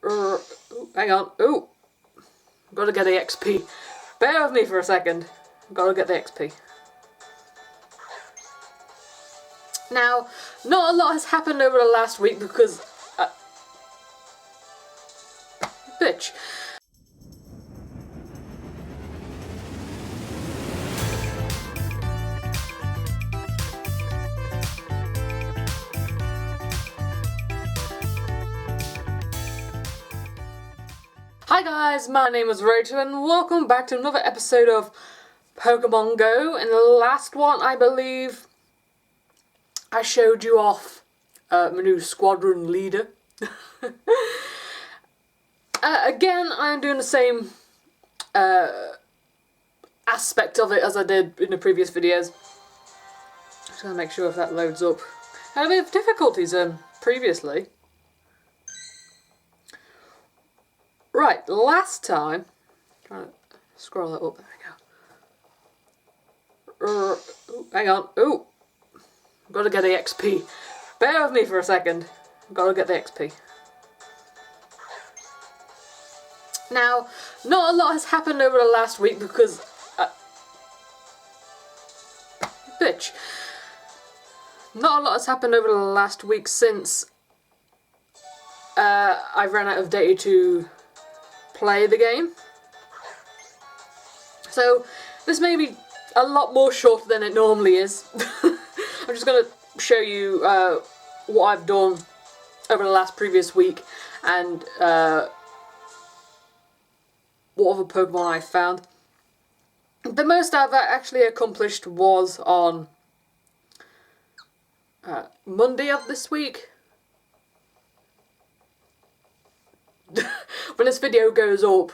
Hang on. Ooh. Gotta get the XP. Bear with me for a second. Gotta get the XP. Now, not a lot has happened over the last week because... bitch. Hi guys, my name is Rachel and welcome back to another episode of Pokemon Go. In the last one, I believe, I showed you off my new squadron leader. Again, I'm doing the same aspect of it as I did in the previous videos. Just gonna make sure if that loads up. I had a bit of difficulties previously. Right, last time, trying to scroll that up, there we go. Hang on, ooh, gotta get the XP. Bear with me for a second, gotta get the XP. Now, not a lot has happened over the last week because, bitch. Not a lot has happened over the last week since I ran out of data to play the game. So this may be a lot more shorter than it normally is. I'm just going to show you what I've done over the last previous week and what other Pokemon I found. The most I've actually accomplished was on Monday of this week. When this video goes up,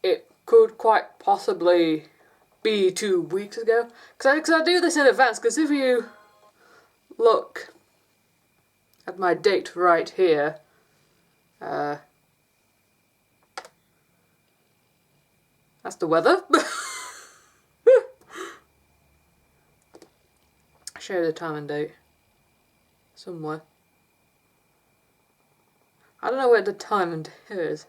it could quite possibly be 2 weeks ago. Because I do this in advance, because if you look at my date right here, that's the weather. I'll show you the time and date somewhere. I don't know where the time and date is.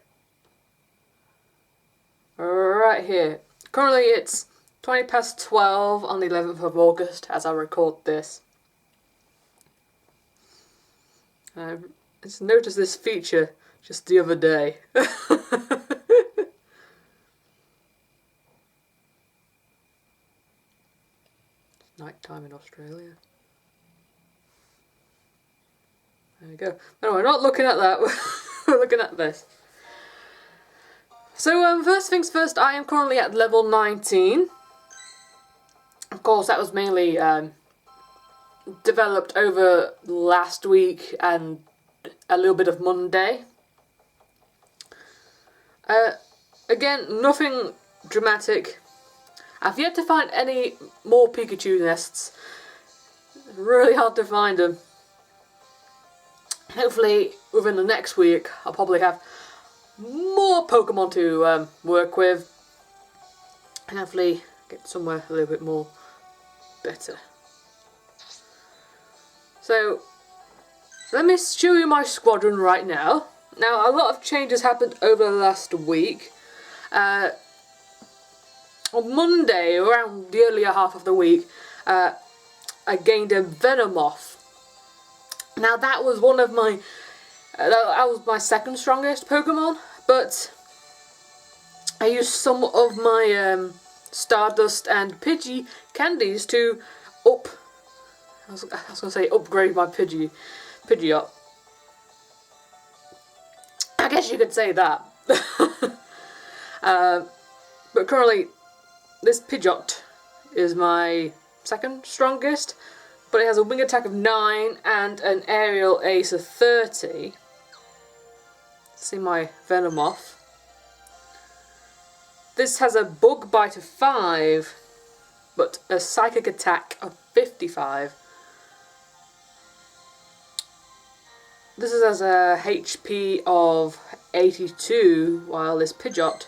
Right here. Currently it's 20 past 12 on the 11th of August as I record this. I just noticed this feature just the other day. It's night time in Australia. There we go. No, we're not looking at that. We're looking at this. So, first things first, I am currently at level 19. Of course, that was mainly developed over last week and a little bit of Monday. Again, nothing dramatic. I've yet to find any more Pikachu nests. It's really hard to find them. Hopefully, within the next week, I'll probably have more Pokemon to work with. And hopefully get somewhere a little bit more better. So, let me show you my squadron right now. Now, a lot of changes happened over the last week. On Monday, around the earlier half of the week, I gained a Venomoth. Now that was one of my, that was my second strongest Pokemon, but I used some of my Stardust and Pidgey candies to I was going to say upgrade my Pidgeot. I guess you could say that. But currently, this Pidgeot is my second strongest. But it has a wing attack of 9 and an aerial ace of 30. See my Venomoth. This has a bug bite of 5, but a psychic attack of 55. This has a HP of 82, while this Pidgeot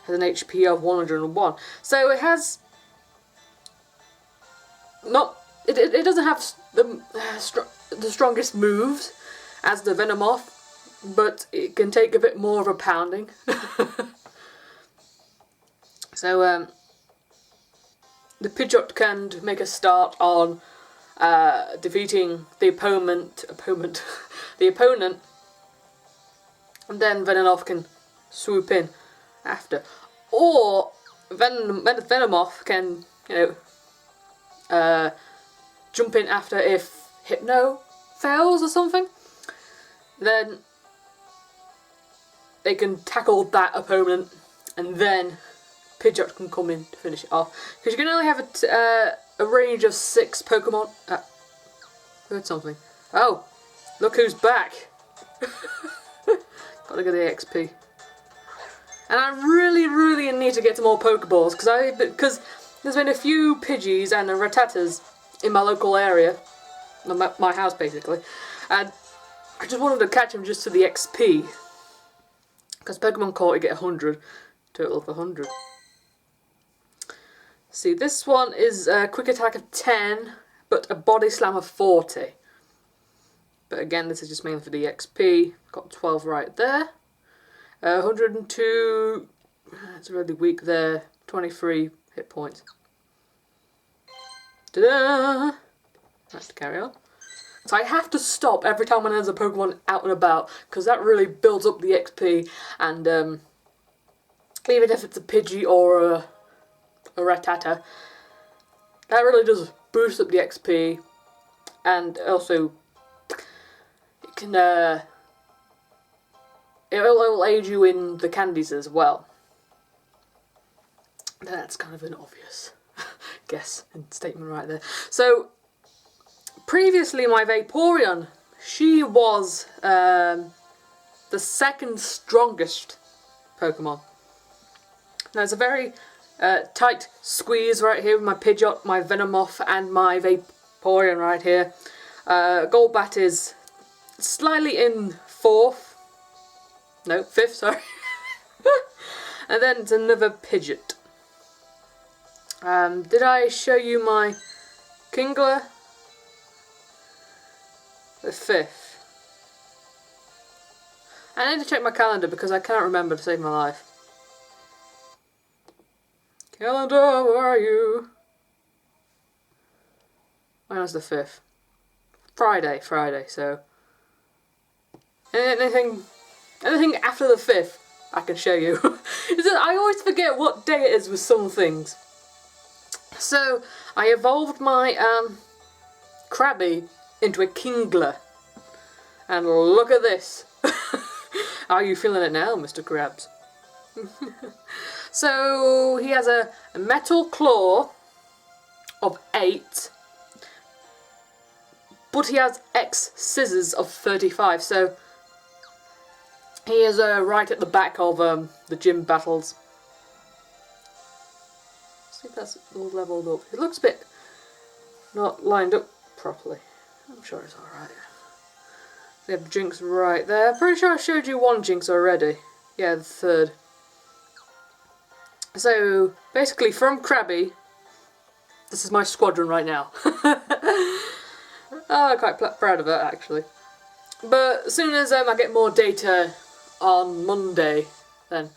has an HP of 101. So it has not. It doesn't have the strongest moves as the Venomoth, but it can take a bit more of a pounding. So the Pidgeot can make a start on defeating the opponent, and then Venomoth can swoop in after. Or Venomoth can, jump in after if Hypno fails or something. Then they can tackle that opponent, and then Pidgeot can come in to finish it off. Because you can only have a range of 6 Pokemon. Heard something. Oh, look who's back. Gotta get the XP. And I really need to get some more Pokeballs, because there's been a few Pidgeys and Rattatas in my local area, my house basically, and I just wanted to catch them just to the XP, because Pokemon Court you get 100, total of 100. See, this one is a quick attack of 10, but a body slam of 40. But again, this is just mainly for the XP. Got 12 right there. 102, it's really weak there. 23 hit points. Ta-da! Nice to carry on. So I have to stop every time when there's a Pokemon out and about, because that really builds up the XP, and even if it's a Pidgey or a Rattata, that really does boost up the XP, and also it can it will aid you in the candies as well. That's kind of an obvious guess and statement right there. So previously my Vaporeon, she was the second strongest Pokemon. Now it's a very tight squeeze right here with my Pidgeot, my Venomoth and my Vaporeon right here. Golbat is slightly in 5th, sorry. And then it's another Pidgeot. Did I show you my Kingler? The 5th. I need to check my calendar because I can't remember to save my life. Calendar, where are you? When was the 5th? Friday, so anything after the 5th I can show you. I always forget what day it is with some things. So I evolved my Krabby into a Kingler, and look at this. How are you feeling it now, Mr. Krabs? So he has a metal claw of 8, but he has X scissors of 35, so he is right at the back of the gym battles. See if that's all leveled up. It looks a bit not lined up properly. I'm sure it's alright. We have Jinx right there. Pretty sure I showed you one Jinx already. Yeah, the 3rd. So, basically from Krabby, this is my squadron right now. I'm quite proud of it actually. But as soon as I get more data on Monday, then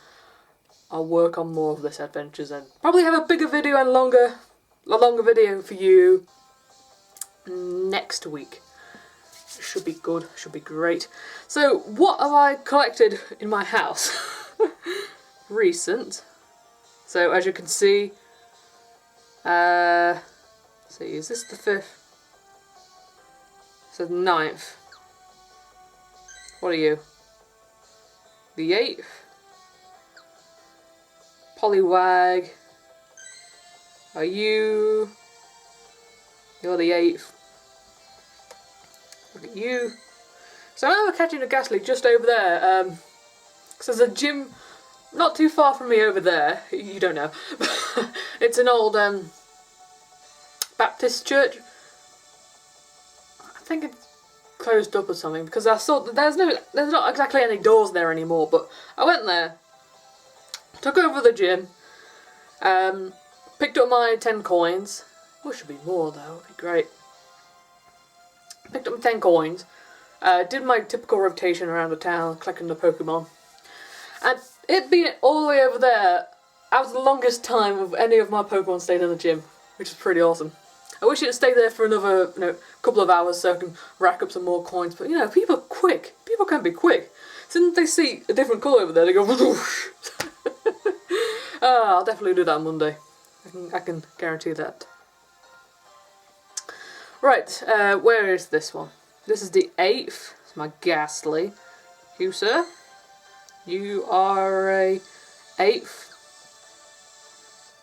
I'll work on more of this adventures and probably have a bigger video and a longer video for you next week. Should be good, should be great. So what have I collected in my house? Recent. So as you can see, is this the 5th? So the 9th. What are you? The 8th? Poliwag. Are you? You're the 8th. Look at you. So I'm catching a Ghastly just over there. So there's a gym not too far from me over there. You don't know. It's an old Baptist church. I think it's closed up or something because I saw that there's not exactly any doors there anymore. But I went there, took over the gym, picked up my 10 coins. Well, should be more though. It'd be great. Picked up 10 coins, Did my typical rotation around the town, collecting the Pokemon. And it being all the way over there, that was the longest time of any of my Pokemon stayed in the gym, which is pretty awesome. I wish it had stayed there for another, couple of hours so I can rack up some more coins. But people are quick. People can be quick. As soon as they see a different colour over there, they go whoosh. I'll definitely do that on Monday. I can guarantee that. Right, where is this one? This is the 8th. It's my Ghastly. You, sir? You are a 8th.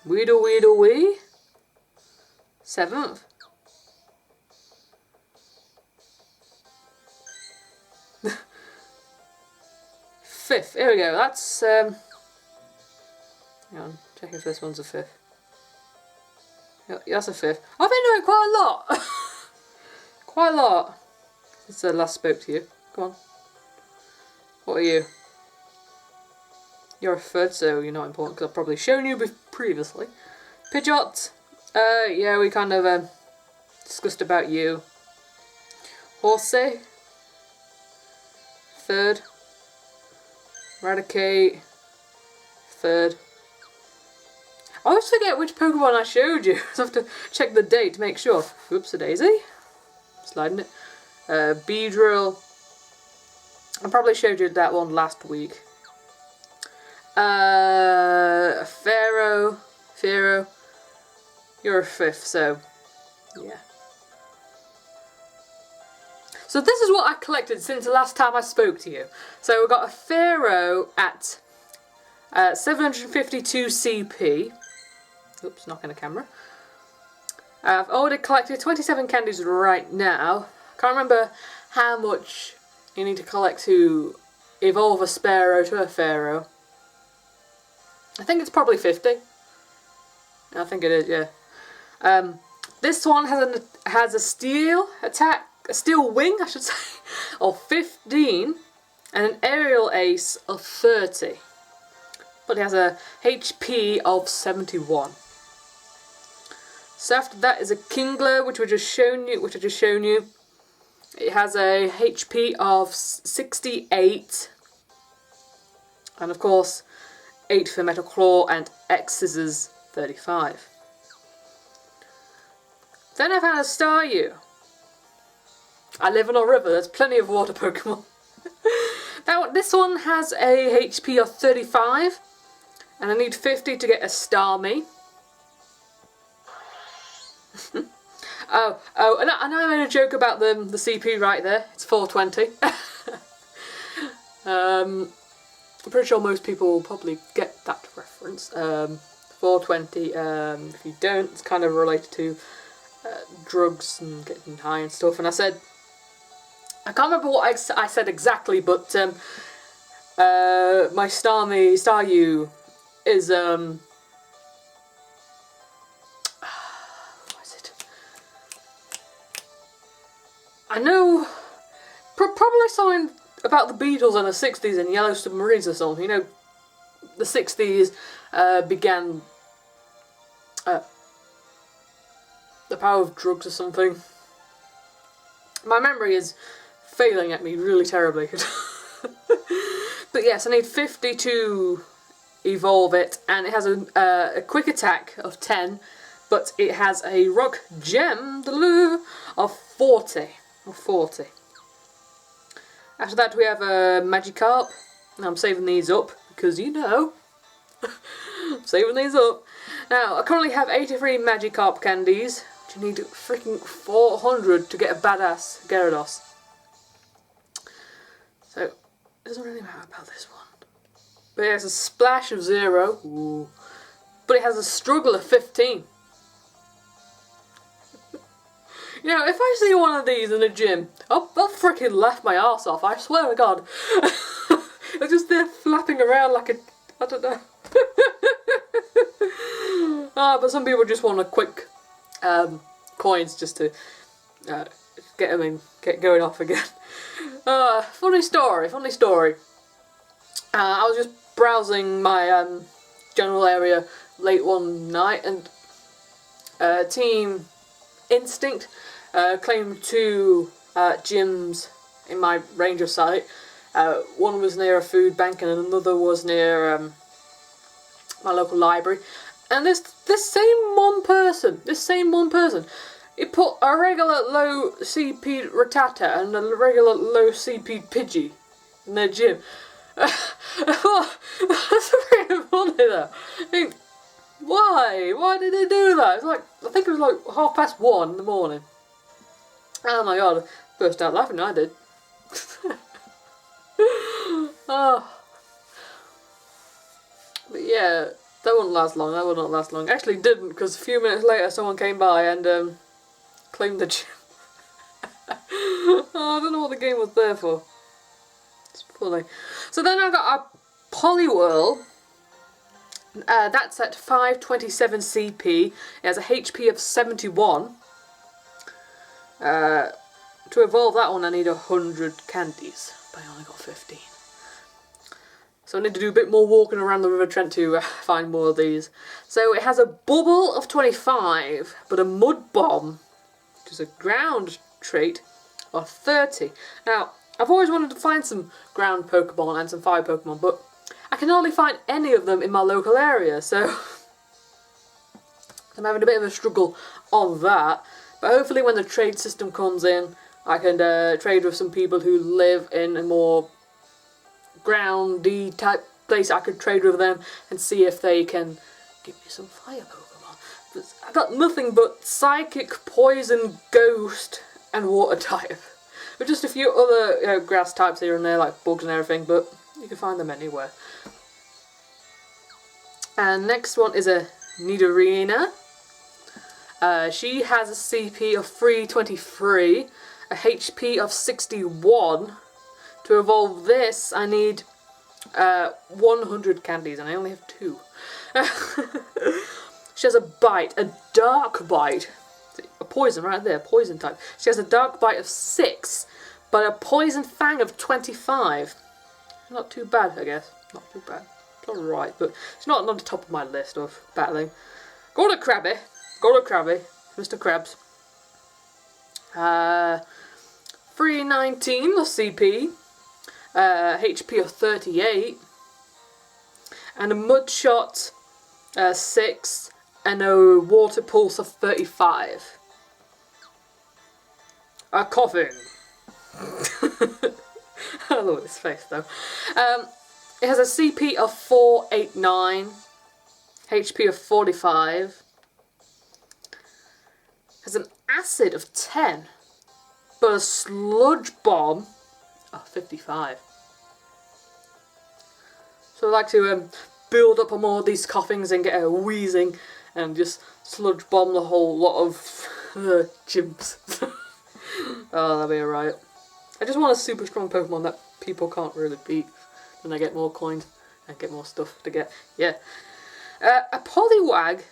Weedle Weedle Wee. 7th. Fifth. Here we go. That's hang on, check if this one's a 5th. Yeah, that's a 5th. I've been doing quite a lot. Quite a lot since I last spoke to you. Come on. What are you? You're a 3rd, so you're not important because I've probably shown you previously. Pidgeot. Yeah, we kind of discussed about you. Horsey. 3rd. Eradicate. 3rd. I always forget which Pokemon I showed you. So I have to check the date to make sure. Oops, a daisy. Sliding it. Beedrill. I probably showed you that one last week. Pharaoh. You're a 5th, so yeah. So this is what I collected since the last time I spoke to you. So we got a Pharaoh at 752 CP. Oops, knocking the camera. I've already collected 27 candies right now. Can't remember how much you need to collect to evolve a Sparrow to a Pharaoh. I think it's probably 50. I think it is, yeah. This one has a steel attack, a steel wing, I should say, of 15, and an aerial ace of 30. But it has a HP of 71. So after that is a Kingler, which I just shown you. It has a HP of 68, and of course 8 for Metal Claw and X Scissors 35. Then I found a Staryu. I live on a river, there's plenty of water Pokemon. This one has a HP of 35, and I need 50 to get a Starmie. And I know I made a joke about the CP right there. It's 420. I'm pretty sure most people will probably get that reference. 420, if you don't, it's kind of related to drugs and getting high and stuff. And I said, I can't remember what I said exactly, but my Staryu is what is it? I know probably something about the Beatles in the 60s and Yellow Submarines or something. You know, the 60s began the power of drugs or something. My memory is failing at me really terribly. But yes, I need 50 to evolve it, and it has a quick attack of 10, but it has a rock gem of 40. After that we have a Magikarp. Now I'm saving these up because I'm saving these up. Now I currently have 83 Magikarp candies. You need freaking 400 to get a badass Gyarados. So, it doesn't really matter about this one. But it has a splash of 0. Ooh. But it has a struggle of 15. You know, if I see one of these in the gym, I'll freaking laugh my arse off, I swear to God. They're just there flapping around like I don't know. But some people just want a quick coins just to get them in, get going off again. Funny story. I was just browsing my general area late one night, and Team Instinct claimed 2 gyms in my range of sight. One was near a food bank and another was near my local library. And this same one person, he put a regular low CP Rattata and a regular low CP Pidgey in their gym. That's pretty funny though. I think, why? Why did they do that? It's like, I think it was like 1:30 in the morning. Oh my god, I burst out laughing, I did. Oh. But yeah, that wouldn't last long, Actually it didn't, because a few minutes later someone came by and claimed the gym. Oh, I don't know what the game was there for. It's funny. So then I got a Poliwhirl. That's at 527 CP. It has a HP of 71. To evolve that one I need 100 candies, but I only got 15. So I need to do a bit more walking around the River Trent to find more of these. So it has a Bubble of 25, but a Mud Bomb, which is a ground trait, of 30. Now, I've always wanted to find some ground Pokemon and some fire Pokemon, but I can hardly find any of them in my local area, so I'm having a bit of a struggle on that. But hopefully when the trade system comes in, I can trade with some people who live in a more groundy type place. I could trade with them and see if they can give me some fire Pokemon. But I got nothing but Psychic, Poison, Ghost and Water type. With just a few other grass types here and there, like bugs and everything, but you can find them anywhere. And next one is a Nidorina. She has a CP of 323, a HP of 61. To evolve this, I need 100 candies, and I only have 2. She has a bite, a dark bite. A poison right there, poison type. She has a dark bite of 6, but a poison fang of 25. Not too bad, I guess. Not too bad. It's alright, but it's not on the top of my list of battling. Go to Krabby, Mr. Krabs. 319 of CP, HP of 38, and a Mudshot 6, and a Water Pulse of 35. A Coughing. I love his face though. It has a CP of 489, HP of 45. Has an Acid of 10, but a Sludge Bomb of 55. So I like to build up on more of these coughings and get a wheezing and just sludge bomb the whole lot of gyms. Oh, that'll be alright. I just want a super strong Pokemon that people can't really beat. Then I get more coins and get more stuff to get. Yeah. A Poliwag.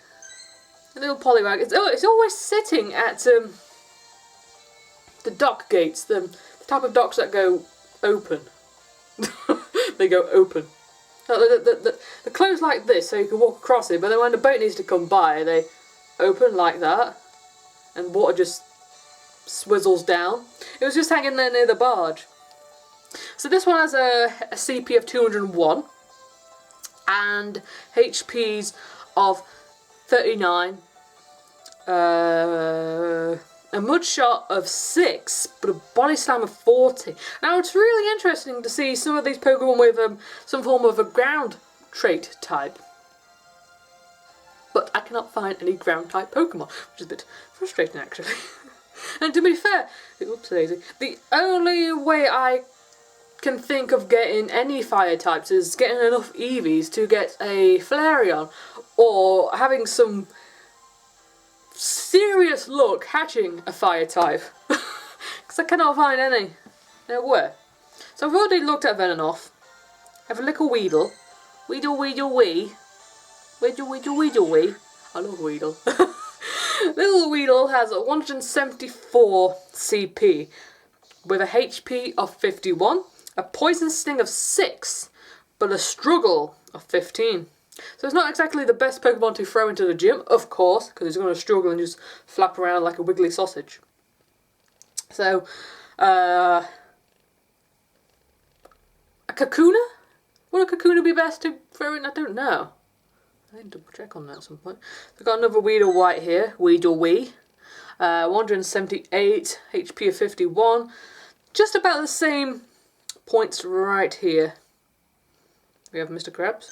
A little Poliwag. It's always sitting at the dock gates. The type of docks that go open. They go open. They're closed like this so you can walk across it, but then when the boat needs to come by, they open like that, and water just swizzles down. It was just hanging there near the barge. So this one has a CP of 201 and HPs of 39. A Mudshot of 6, but a Body Slam of 40. Now it's really interesting to see some of these Pokemon with some form of a ground trait type. But I cannot find any ground type Pokemon, which is a bit frustrating actually. And to be fair, oops daisy, the only way I can think of getting any fire types is getting enough Eevees to get a Flareon, or having some serious luck hatching a fire type. Because I cannot find any. Nowhere. So I've already looked at Venonat. I have a little Weedle. Weedle, Weedle, Wee. Weedle, Weedle, Weedle, Wee. I love Weedle. Little Weedle has a 174 CP with a HP of 51, a Poison Sting of 6, but a Struggle of 15. So it's not exactly the best Pokemon to throw into the gym, of course, because he's going to struggle and just flap around like a wiggly sausage. So, Kakuna? Would a Kakuna be best to throw in? I don't know. I need to double check on that at some point. We've got another Weedle White here. Weedle Wee. 178, HP of 51. Just about the same points right here. We have Mr. Krabs.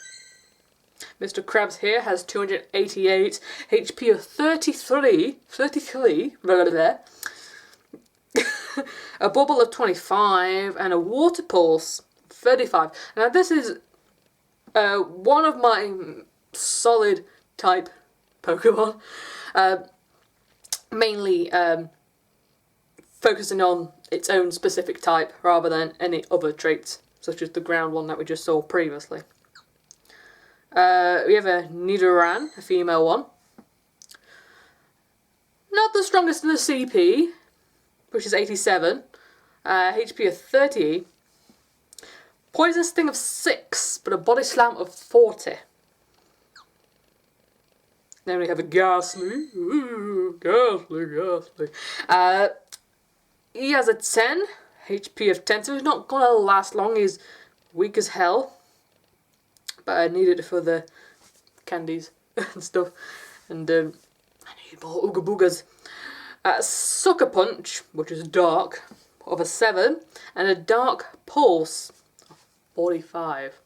Mr. Krabs here has 288, HP of 33, blah, blah, blah. A Bubble of 25, and a Water Pulse 35. Now this is one of my solid type Pokemon. Mainly focusing on its own specific type rather than any other traits, such as the ground one that we just saw previously. We have a Nidoran, a female one. Not the strongest in the CP, which is 87. HP of 30. Poison Sting of 6, but a Body Slam of 40. Then we have a Ghastly. Ooh, Ghastly. He has a 10, HP of 10, so he's not going to last long. He's weak as hell. But I need it for the candies and stuff. And I need more Ooga Boogas. Sucker Punch, which is dark, of a 7. And a Dark Pulse of 45.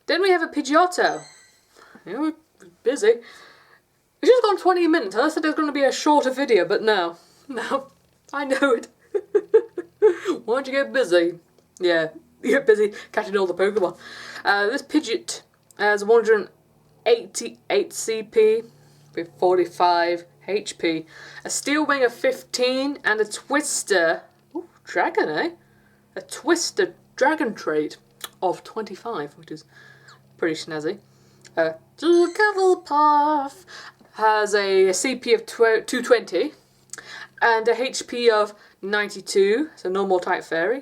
Then we have a Pidgeotto. You know, we're busy. It's just gone 20 minutes. I said it was going to be a shorter video, but no. I know it. Why don't you get busy? Yeah, you get busy catching all the Pokemon. This Pidgeot has 188 CP with 45 HP. A Steel Wing of 15 and a Twister. Ooh, Dragon, eh? A Twister Dragon trait of 25, which is pretty snazzy. Hufflepuff has a CP of 220 and a HP of 92, so normal type fairy.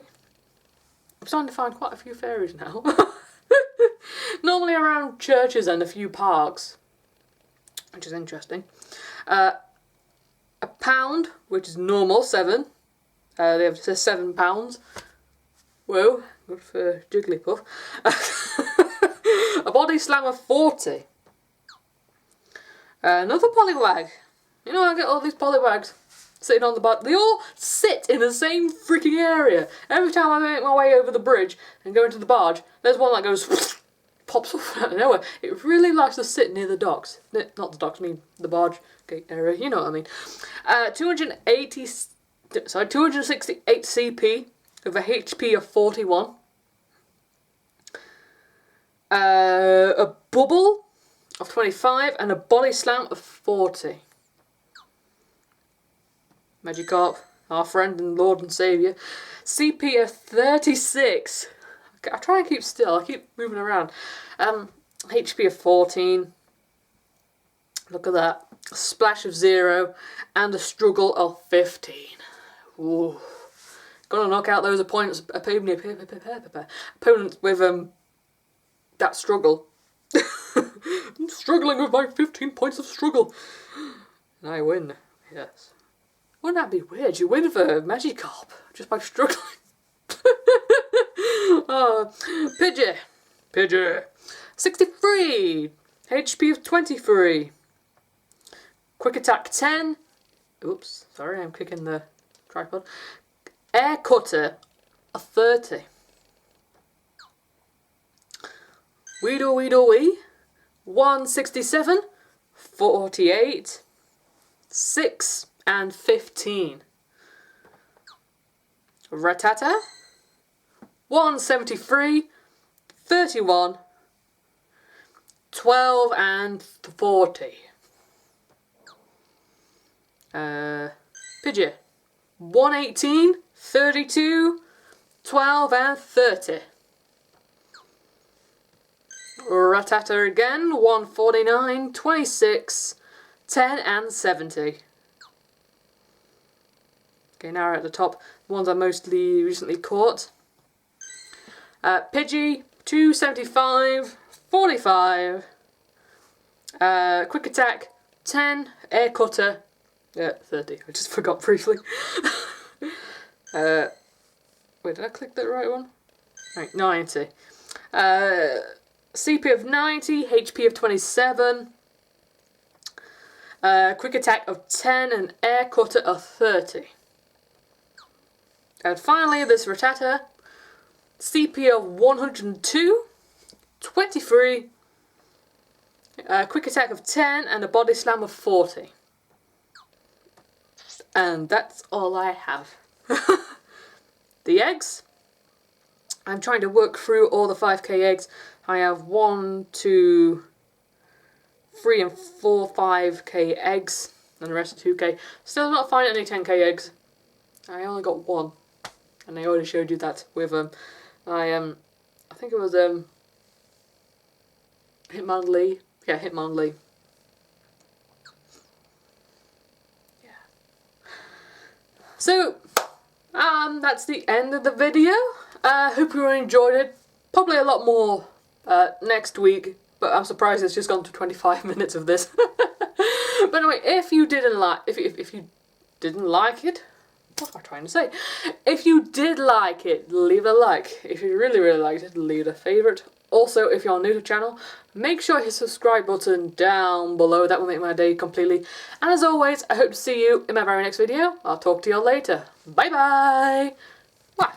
I'm starting to find quite a few fairies now. Normally around churches and a few parks, which is interesting. A Pound, which is normal, 7. They have 7 pounds. Whoa, good for Jigglypuff. A Body Slam of 40. Another Poliwag. You know, I get all these Poliwags sitting on the bottom. They all sit in the same freaking area. Every time I make my way over the bridge and go into the barge, there's one that goes, pops off out of nowhere. It really likes to sit near the docks. Not the docks, I mean the barge gate area, you know what I mean. 268 CP with a HP of 41. A Bubble of 25 and a Body Slam of 40. Magikarp, our friend and Lord and Saviour. CP of 36. I try and keep still, I keep moving around. HP of 14. Look at that. A Splash of 0 and a Struggle of 15. Ooh. Gonna knock out those opponents with that struggle. I'm struggling with my 15 points of struggle. And I win, yes. Wouldn't that be weird? You win for Magikarp just by struggling. Pidgey. 63. HP of 23. Quick Attack 10. Oops, sorry, I'm kicking the tripod. Air Cutter of 30. Weedle Wee. 167. 48. 6. And 15. Rattata. 173. 31. 12 and 40. Pidgey. 118. 32. 12 and 30. Rattata again. 149. 26. 10 and 70. Okay, now we're at the top. The ones I mostly recently caught. Pidgey, 275, 45. Quick Attack, 10. Air Cutter, 30. I just forgot briefly. We Wait, did I click the right one? Right, 90. CP of 90, HP of 27, quick attack of 10, and air cutter of 30. And finally, this Rattata, CP of 102, 23, quick attack of 10, and a body slam of 40. And that's all I have. The eggs. I'm trying to work through all the 5k eggs. I have 1, 2, 3 and 4 5k eggs, and the rest are 2k. Still not finding any 10k eggs. I only got 1, and I already showed you that with I think it was Hitmonlee. Yeah, Hitmonlee. Yeah. So that's the end of the video. Hope you enjoyed it. Probably a lot more next week, but I'm surprised it's just gone to 25 minutes of this. But anyway, if you didn't like, if you didn't like it, what am I trying to say? If you did like it, leave a like. If you really liked it, leave a favourite. Also, if you're new to the channel, make sure you hit the subscribe button down below. That will make my day completely. And as always, I hope to see you in my very next video. I'll talk to you all later. Bye bye. Bye.